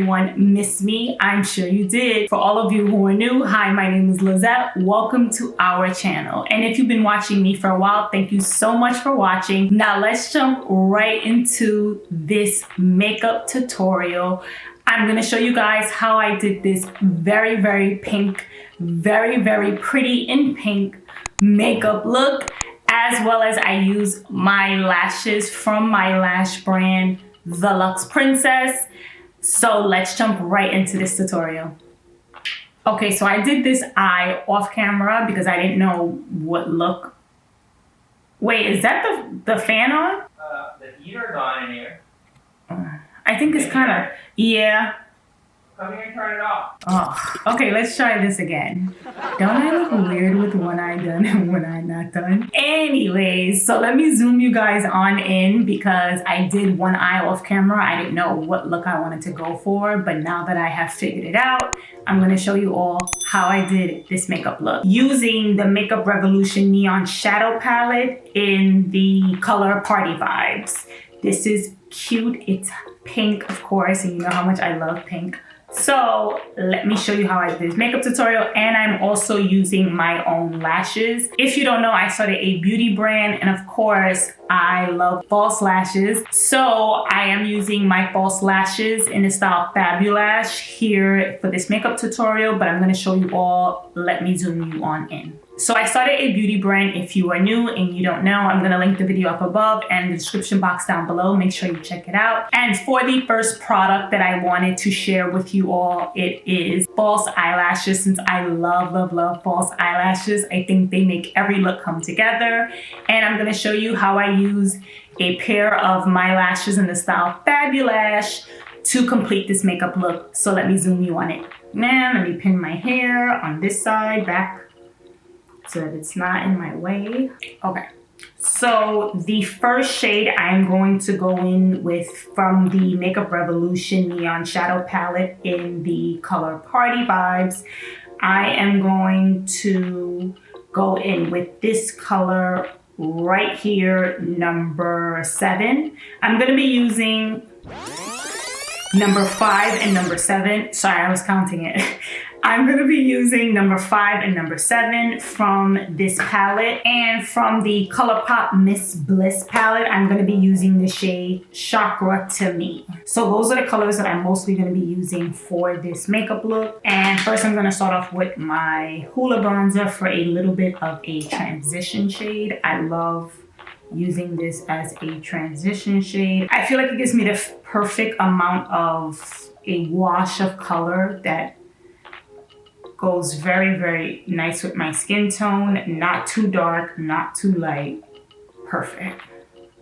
anyone miss me? I'm sure you did. For all of you who are new, hi, my name is Lizette. Welcome to our channel. And if you've been watching me for a while, thank you so much for watching. Now let's jump right into this makeup tutorial. I'm gonna show you guys how I did this very, very pink, very, very pretty in pink makeup look, as well as I use my lashes from my lash brand, the Lux Princess. So let's jump right into this tutorial. Okay, so I did this eye off camera because I didn't know what look. Wait, is that the fan on? The heater's on in here. I think it's kind of, yeah. Come here and turn it off. Oh, okay, let's try this again. Don't I look weird with one eye done and one eye not done? Anyways, so let me zoom you guys on in because I did one eye off camera. I didn't know what look I wanted to go for, but now that I have figured it out, I'm gonna show you all how I did this makeup look. Using the Makeup Revolution Neon Shadow Palette in the color Party Vibes. This is cute, it's pink, of course, and you know how much I love pink. So let me show you how I did this makeup tutorial, and I'm also using my own lashes. If you don't know, I started a beauty brand, and of course, I love false lashes. So I am using my false lashes in the style Fabulash here for this makeup tutorial, but I'm gonna show you all. Let me zoom you on in. So I started a beauty brand. If you are new and you don't know, I'm gonna link the video up above and the description box down below. Make sure you check it out. And for the first product that I wanted to share with you all, it is false eyelashes. Since I love, love, love false eyelashes, I think they make every look come together. And I'm gonna show you how I use a pair of my lashes in the style Fabulash to complete this makeup look. So let me zoom you on it. Now, let me pin my hair on this side back so that it's not in my way. Okay, so the first shade I'm going to go in with from the Makeup Revolution Neon Shadow Palette in the color Party Vibes, I am going to go in with this color right here, number 7. I'm gonna be using number 5 and number 7. Sorry, I was counting it. I'm gonna be using number 5 and number 7 from this palette, and from the Colourpop Miss Bliss palette, I'm gonna be using the shade Chakra to Me. So those are the colors that I'm mostly gonna be using for this makeup look. And first I'm gonna start off with my Hoola bronzer for a little bit of a transition shade. I love using this as a transition shade. I feel like it gives me the perfect amount of a wash of color that goes very, very nice with my skin tone. Not too dark, not too light. Perfect.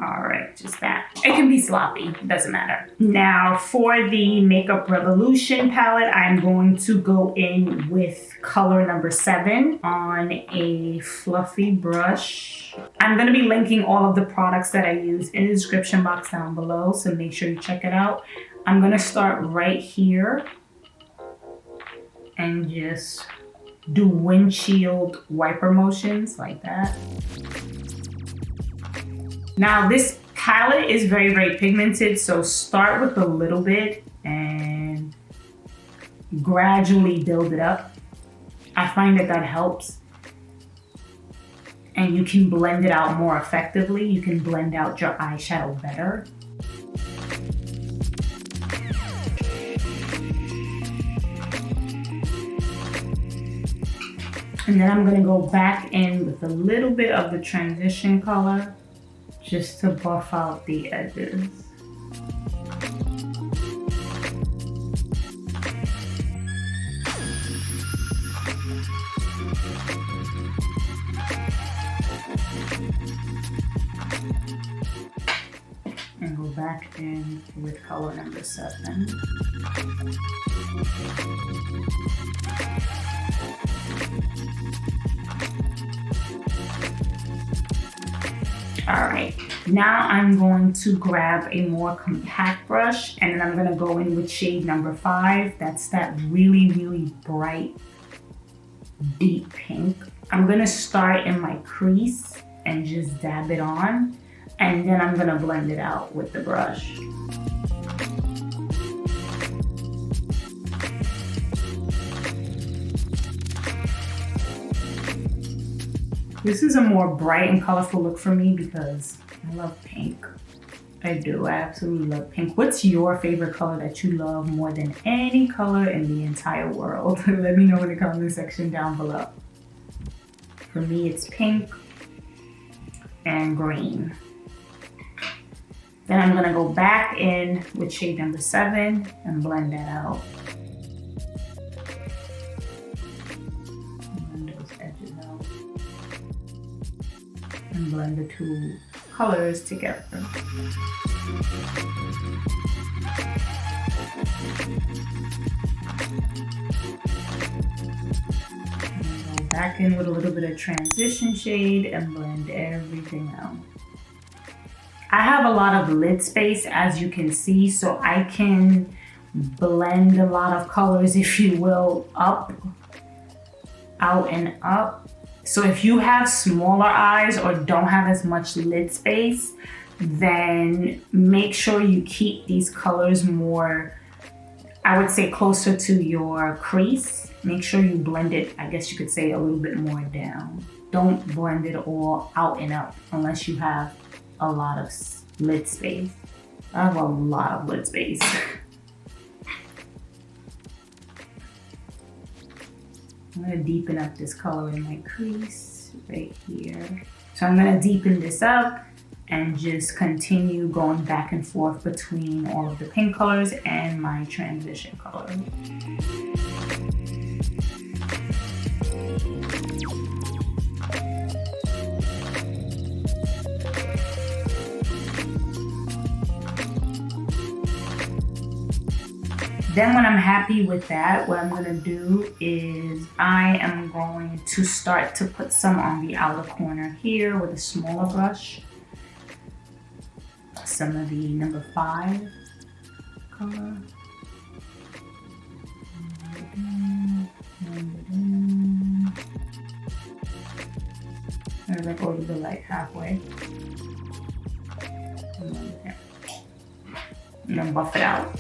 All right, just that. It can be sloppy, doesn't matter. Now for the Makeup Revolution palette, I'm going to go in with color number 7 on a fluffy brush. I'm gonna be linking all of the products that I use in the description box down below, so make sure you check it out. I'm gonna start right here and just do windshield wiper motions like that. Now this palette is very, very pigmented, so start with a little bit and gradually build it up. I find that that helps. And you can blend it out more effectively. You can blend out your eyeshadow better. And then I'm gonna go back in with a little bit of the transition color just to buff out the edges. And go back in with color number 7. All right, now I'm going to grab a more compact brush, and then I'm gonna go in with shade number 5. That's that really, really bright, deep pink. I'm gonna start in my crease and just dab it on, and then I'm gonna blend it out with the brush. This is a more bright and colorful look for me because I love pink. I do, I absolutely love pink. What's your favorite color that you love more than any color in the entire world? Let me know in the comment section down below. For me, it's pink and green. Then I'm gonna go back in with shade number 7 and blend that out. Blend those edges out. And blend the two colors together. Go back in with a little bit of transition shade and blend everything out. I have a lot of lid space, as you can see, so I can blend a lot of colors, if you will, up, out and up. So if you have smaller eyes or don't have as much lid space, then make sure you keep these colors more, I would say, closer to your crease. Make sure you blend it, I guess you could say, a little bit more down. Don't blend it all out and up unless you have a lot of lid space. I have a lot of lid space. I'm gonna deepen up this color in my crease right here. So I'm gonna deepen this up and just continue going back and forth between all of the pink colors and my transition color. Then when I'm happy with that, what I'm gonna do is I am going to start to put some on the outer corner here with a smaller brush. Some of the number 5 color. There's like a little bit like halfway. And then buff it out.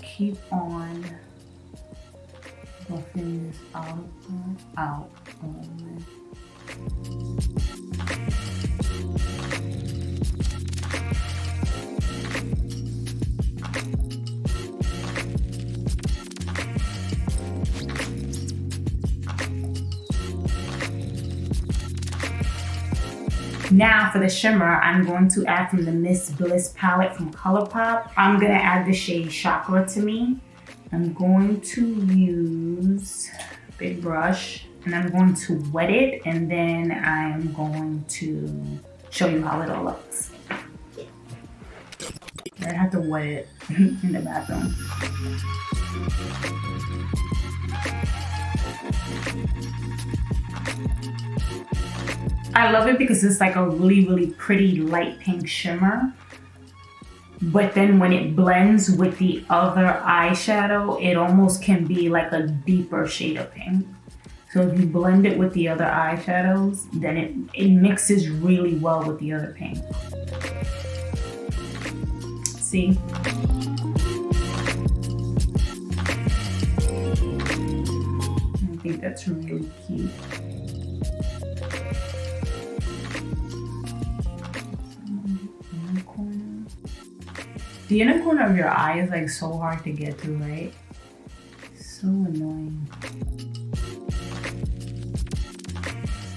Keep on buffing this out a little bit. Now for the shimmer, I'm going to add from the Miss Bliss palette from Colourpop. I'm gonna add the shade Chakra to me. I'm going to use a big brush and I'm going to wet it, and then I'm going to show you how it all looks. I have to wet it in the bathroom. I love it because it's like a really, really pretty light pink shimmer. But then when it blends with the other eyeshadow, it almost can be like a deeper shade of pink. So if you blend it with the other eyeshadows, then it mixes really well with the other pink. See? I think that's really cute. The inner corner of your eye is like so hard to get to, right? So annoying.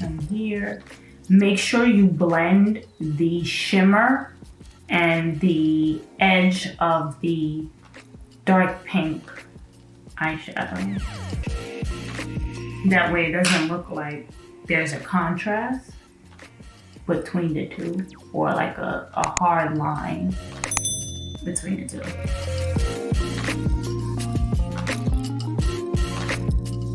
Some here. Make sure you blend the shimmer and the edge of the dark pink eyeshadow. That way it doesn't look like there's a contrast between the two, or like a hard line between the two. I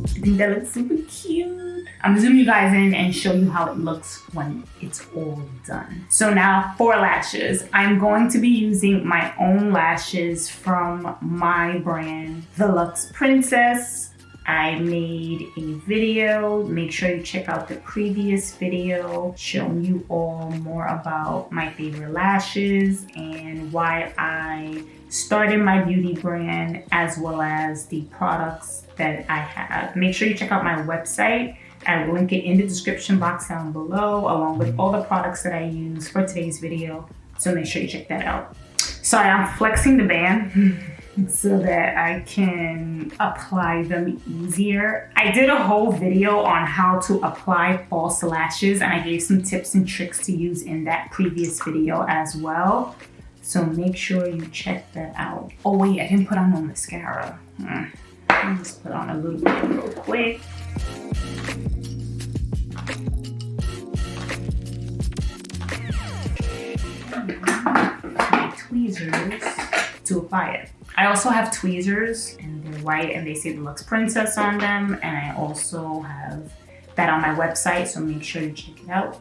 think that looks super cute. I'm gonna zoom you guys in and show you how it looks when it's all done. So now for lashes, I'm going to be using my own lashes from my brand, the Lux Princess. I made a video. Make sure you check out the previous video showing you all more about my favorite lashes and why I started my beauty brand, as well as the products that I have. Make sure you check out my website. I will link it in the description box down below, along with all the products that I use for today's video. So make sure you check that out. Sorry, I'm flexing the band so that I can apply them easier. I did a whole video on how to apply false lashes, and I gave some tips and tricks to use in that previous video as well. So make sure you check that out. Oh wait, I didn't put on no mascara. I'll just put on a little bit real quick. My tweezers to apply it. I also have tweezers, and they're white, and they say the Lux Princess on them, and I also have that on my website, so make sure you check it out.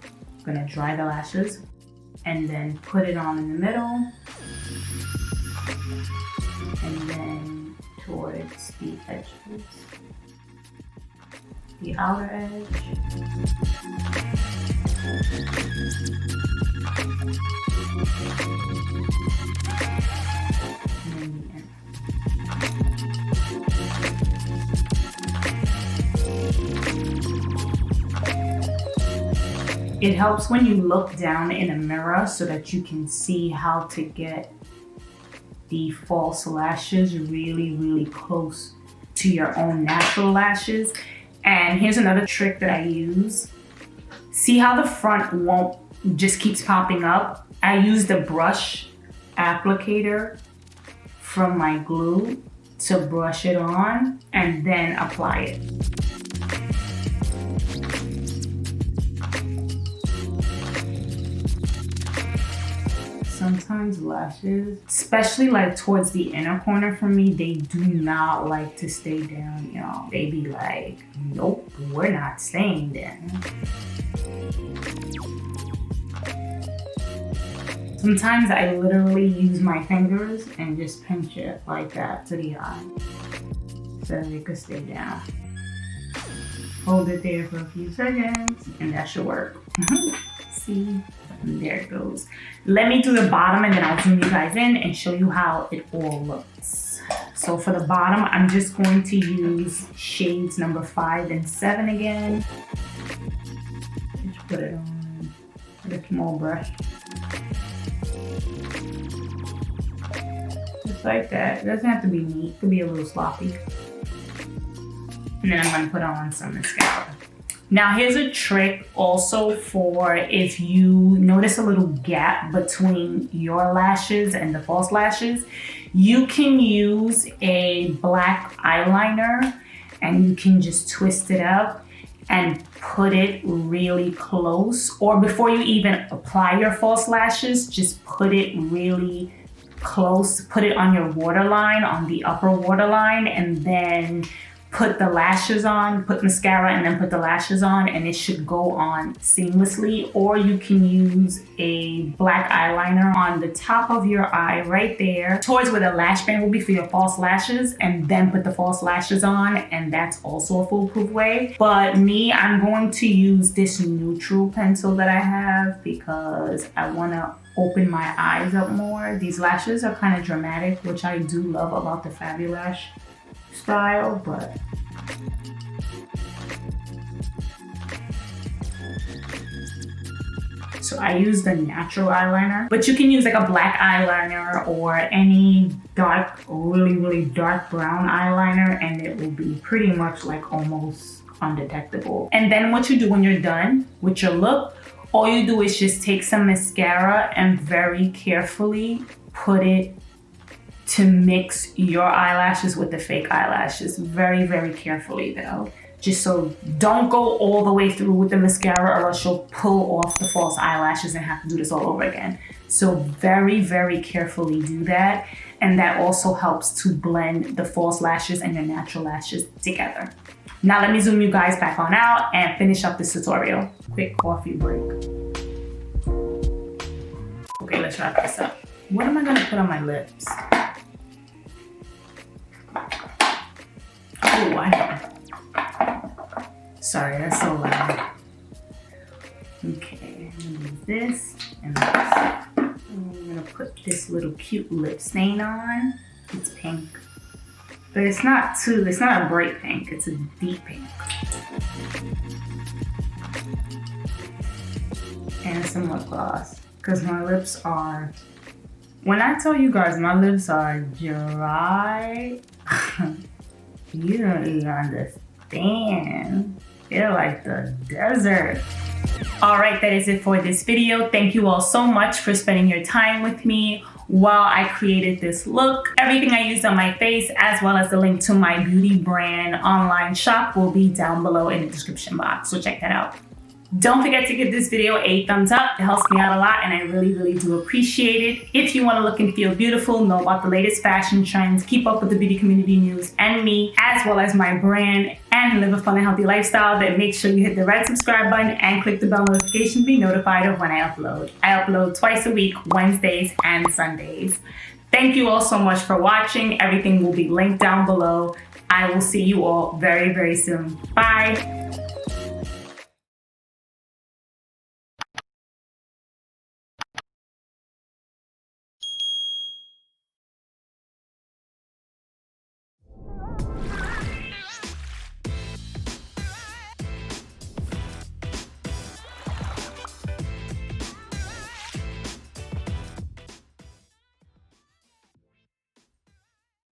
I'm gonna dry the lashes and then put it on in the middle, and then towards the edges, the outer edge, and then the end. It helps when you look down in a mirror so that you can see how to get the false lashes really, really close to your own natural lashes. And here's another trick that I use. See how the front won't just keeps popping up? I use the brush applicator from my glue to brush it on and then apply it. Sometimes lashes, especially like towards the inner corner for me, they do not like to stay down, y'all. They be like, nope, we're not staying down. Sometimes I literally use my fingers and just pinch it like that to the eye so they could stay down. Hold it there for a few seconds and that should work. See? And there it goes. Let me do the bottom and then I'll zoom you guys in and show you how it all looks. So for the bottom, I'm just going to use shades number 5 and 7 again. Just put it on with a small brush. Just like that. It doesn't have to be neat. It could be a little sloppy. And then I'm going to put on some mascara. Now here's a trick also for if you notice a little gap between your lashes and the false lashes. You can use a black eyeliner and you can just twist it up and put it really close. Or before you even apply your false lashes, just put it really close. Put it on your waterline, on the upper waterline, and then put the lashes on, put mascara and then put the lashes on, and it should go on seamlessly. Or you can use a black eyeliner on the top of your eye right there, towards where the lash band will be for your false lashes, and then put the false lashes on, and that's also a foolproof way. But me, I'm going to use this neutral pencil that I have because I want to open my eyes up more. These lashes are kind of dramatic, which I do love about the Fabulash style, but so I use the natural eyeliner, but you can use like a black eyeliner or any dark, really dark brown eyeliner, and it will be pretty much like almost undetectable. And then what you do when you're done with your look, all you do is just take some mascara and very carefully put it to mix your eyelashes with the fake eyelashes. Very carefully though. Just so don't go all the way through with the mascara or else you'll pull off the false eyelashes and have to do this all over again. So very carefully do that. And that also helps to blend the false lashes and your natural lashes together. Now let me zoom you guys back on out and finish up this tutorial. Quick coffee break. Okay, let's wrap this up. What am I gonna put on my lips? Oh, I Sorry, that's so loud. Okay, I'm gonna use this and this. I'm gonna put this little cute lip stain on. It's pink. But it's not a bright pink, it's a deep pink. And some lip gloss. Because my lips are, when I tell you guys my lips are dry, you don't even understand. They're like the desert. All right, that is it for this video. Thank you all so much for spending your time with me while I created this look. Everything I used on my face, as well as the link to my beauty brand online shop, will be down below in the description box, so check that out. Don't forget to give this video a thumbs up. It helps me out a lot and I really, really do appreciate it. If you want to look and feel beautiful, know about the latest fashion trends, keep up with the beauty community news and me, as well as my brand, and live a fun and healthy lifestyle, then make sure you hit the red subscribe button and click the bell notification to be notified of when I upload. I upload twice a week, Wednesdays and Sundays. Thank you all so much for watching. Everything will be linked down below. I will see you all very, very soon. Bye.